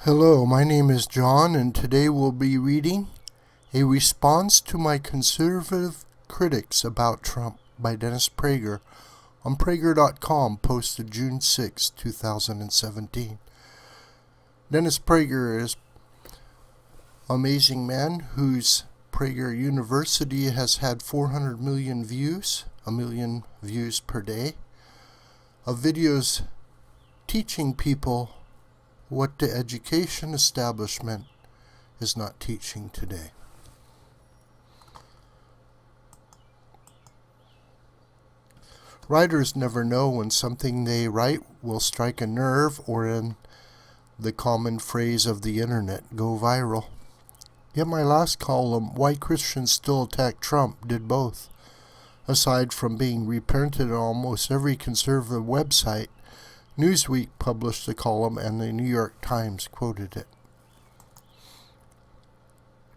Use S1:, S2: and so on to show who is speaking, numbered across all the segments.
S1: Hello, my name is John, and today we'll be reading A Response to My Conservative Critics About Trump by Dennis Prager on Prager.com, posted June 6, 2017. Dennis Prager is an amazing man whose Prager University has had 400 million views, a million views per day, of videos teaching people what the education establishment is not teaching today. Writers never know when something they write will strike a nerve or, in the common phrase of the internet, go viral. Yet my last column, Why Christians Still Attack Trump, did both. Aside from being reprinted on almost every conservative website, Newsweek published the column and the New York Times quoted it.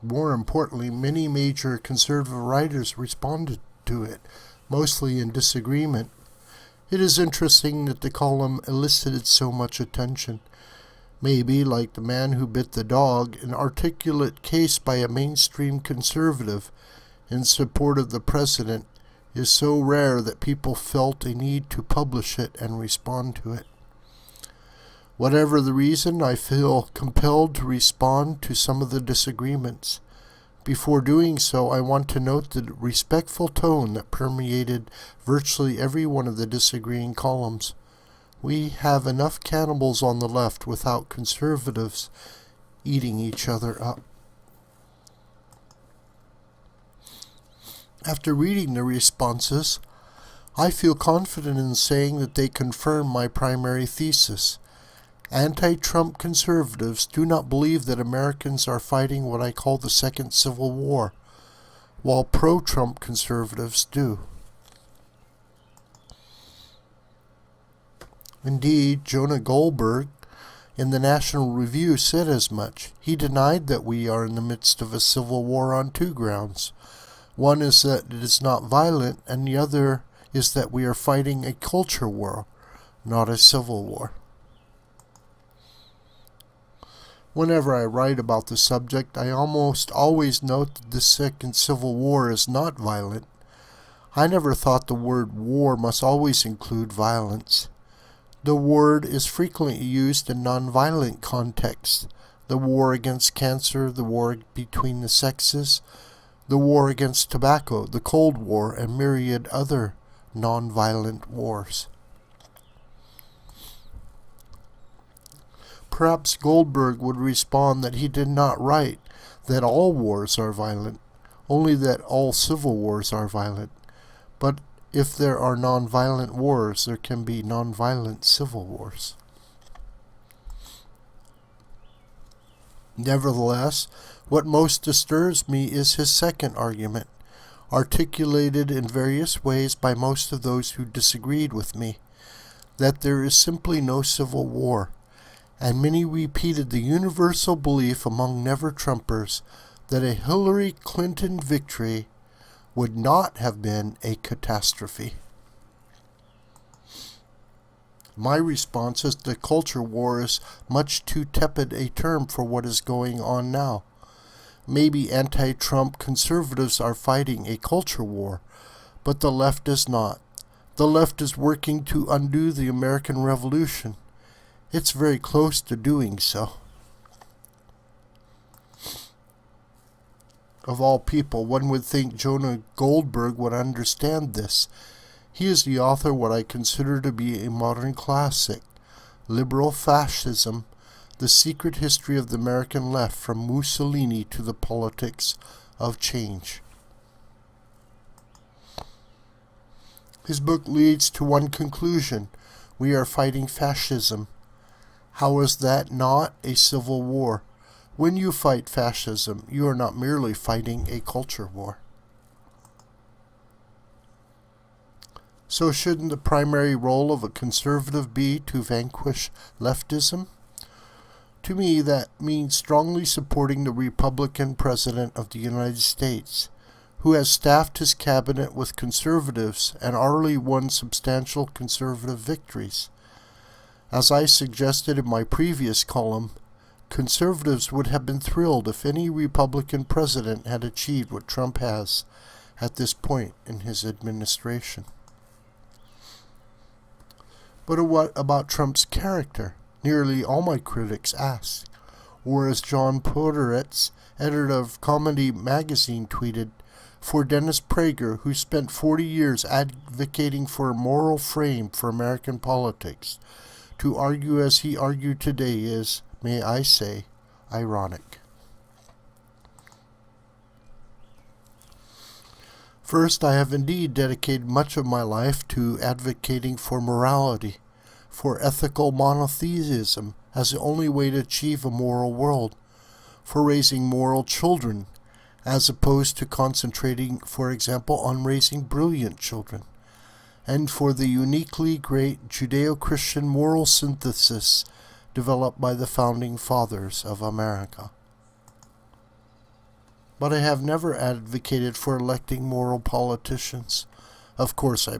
S1: More importantly, many major conservative writers responded to it, mostly in disagreement. It is interesting that the column elicited so much attention. Maybe, like The Man Who Bit the Dog, an articulate case by a mainstream conservative in support of the president is so rare that people felt a need to publish it and respond to it. Whatever the reason, I feel compelled to respond to some of the disagreements. Before doing so, I want to note the respectful tone that permeated virtually every one of the disagreeing columns. We have enough cannibals on the left without conservatives eating each other up. After reading the responses, I feel confident in saying that they confirm my primary thesis. Anti-Trump conservatives do not believe that Americans are fighting what I call the Second Civil War, while pro-Trump conservatives do. Indeed, Jonah Goldberg in the National Review said as much. He denied that we are in the midst of a civil war on two grounds. One is that it is not violent, and the other is that we are fighting a culture war, not a civil war. Whenever I write about the subject, I almost always note that the Second Civil War is not violent. I never thought the word war must always include violence. The word is frequently used in nonviolent contexts: the war against cancer, the war between the sexes, the war against tobacco, the Cold War, and myriad other nonviolent wars. Perhaps Goldberg would respond that he did not write that all wars are violent, only that all civil wars are violent. But if there are nonviolent wars, there can be nonviolent civil wars. Nevertheless, what most disturbs me is his second argument, articulated in various ways by most of those who disagreed with me, that there is simply no civil war. And many repeated the universal belief among never-Trumpers that a Hillary Clinton victory would not have been a catastrophe. My response is the culture war is much too tepid a term for what is going on now. Maybe anti-Trump conservatives are fighting a culture war, but the left is not. The left is working to undo the American Revolution. It's very close to doing so. Of all people, one would think Jonah Goldberg would understand this. He is the author of what I consider to be a modern classic, Liberal Fascism, The Secret History of the American Left from Mussolini to the Politics of Change. His book leads to one conclusion: we are fighting fascism. How is that not a civil war? When you fight fascism, you are not merely fighting a culture war. So shouldn't the primary role of a conservative be to vanquish leftism? To me, that means strongly supporting the Republican President of the United States, who has staffed his cabinet with conservatives and already won substantial conservative victories. As I suggested in my previous column, Conservatives would have been thrilled if any Republican president had achieved what Trump has at this point in his administration. But what about Trump's character? Nearly all my critics ask. Or as John Podhoretz, editor of Comedy Magazine, tweeted, for Dennis Prager, who spent 40 years advocating for a moral frame for American politics, to argue as he argued today is, may I say, ironic. First, I have indeed dedicated much of my life to advocating for morality, for ethical monotheism as the only way to achieve a moral world, for raising moral children, as opposed to concentrating, for example, on raising brilliant children, and for the uniquely great Judeo-Christian moral synthesis developed by the Founding Fathers of America. But I have never advocated for electing moral politicians. Of course, I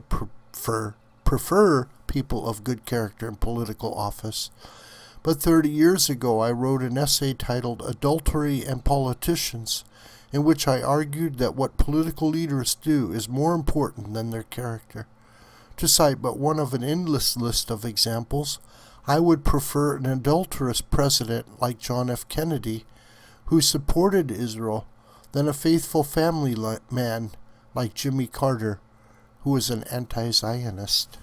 S1: prefer people of good character in political office. But 30 years ago, I wrote an essay titled Adultery and Politicians, in which I argued that what political leaders do is more important than their character. To cite but one of an endless list of examples, I would prefer an adulterous president like John F. Kennedy, who supported Israel, than a faithful family man like Jimmy Carter, who was an anti-Zionist.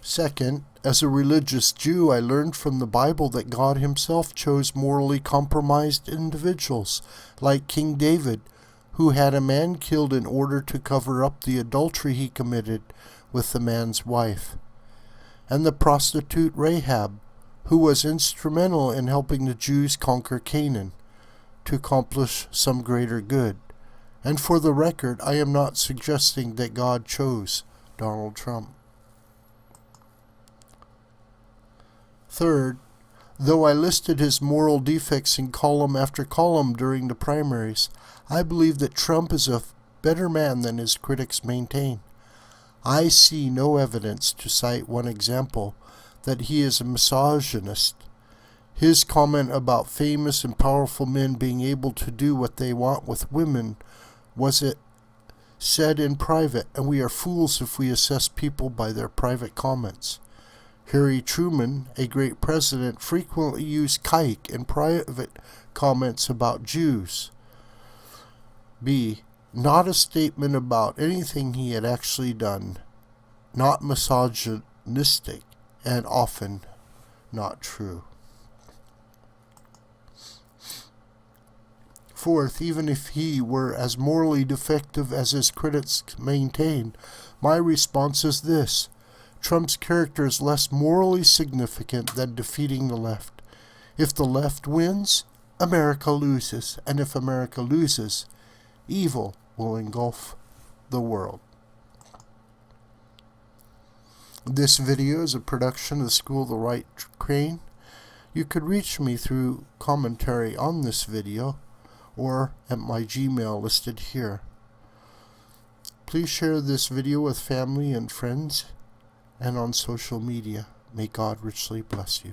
S1: Second, as a religious Jew, I learned from the Bible that God himself chose morally compromised individuals, like King David, who had a man killed in order to cover up the adultery he committed with the man's wife, and the prostitute Rahab, who was instrumental in helping the Jews conquer Canaan to accomplish some greater good. And for the record, I am not suggesting that God chose Donald Trump. Third, though I listed his moral defects in column after column during the primaries, I believe that Trump is a better man than his critics maintain. I see no evidence, to cite one example, that he is a misogynist. His comment about famous and powerful men being able to do what they want with women was it said in private, and we are fools if we assess people by their private comments. Harry Truman, a great president, frequently used kike in private comments about Jews. B. Not a statement about anything he had actually done. Not misogynistic, and often not true. Fourth, even if he were as morally defective as his critics maintain, my response is this. Trump's character is less morally significant than defeating the left. If the left wins, America loses, and if America loses, evil will engulf the world. This video is a production of the School of the Right Crane. You could reach me through commentary on this video or at my Gmail listed here. Please share this video with family and friends and on social media. May God richly bless you.